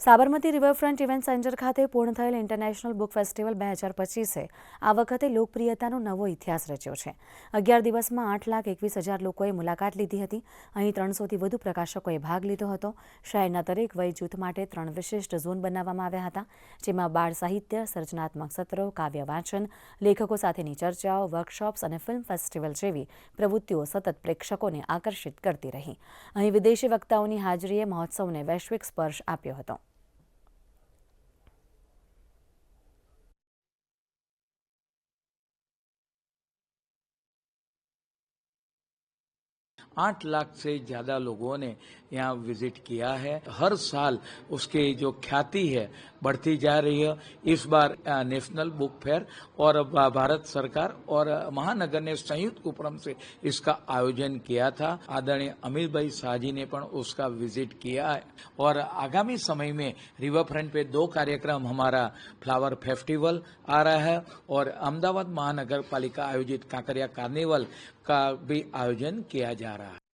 Sabarmati riverfront event centre ખાતે પૂર્ણ થયેલ ઇન્ટરનેશનલ બુક ફેસ્ટિવલ 2025એ આ વખતે લોકપ્રિયતાનો નવો ઇતિહાસ રચ્યો છે। 11 દિવસમાં 8,21,000 લોકોએ મુલાકાત લીધી હતી। અહીં 300થી વધુ પ્રકાશકોએ ભાગ લીધો હતો। શહેરના દરેક વય જૂથ માટે 3 વિશિષ્ટ ઝોન બનાવવામાં આવ્યા હતા, જેમાં બાળ સાહિત્ય, સર્જનાત્મક સત્રો, કાવ્ય વાંચન, લેખકો સાથેની ચર્ચાઓ, વર્કશોપ્સ અને ફિલ્મ ફેસ્ટિવલ જેવી પ્રવૃત્તિઓ સતત પ્રેક્ષકોને આકર્ષિત કરતી રહી। અહીં વિદેશી વક્તાઓની હાજરીએ મહોત્સવને વૈશ્વિક સ્પર્શ આપ્યો હતો। आठ लाख से ज़्यादा लोगों ने यहाँ विजिट किया है। हर साल उसकी जो ख्याति है बढ़ती जा रही है। इस बार नेशनल बुक फेयर और भारत सरकार और महानगर ने संयुक्त उपक्रम से इसका आयोजन किया था। आदरणीय अमित भाई शाह जी ने पण उसका विजिट किया है और आगामी समय में रिवर फ्रंट पे 2 कार्यक्रम हमारा फ्लावर फेस्टिवल आ रहा है और अहमदाबाद महानगर पालिका आयोजित कांकरिया कार्निवल का भी आयोजन किया जा रहा है।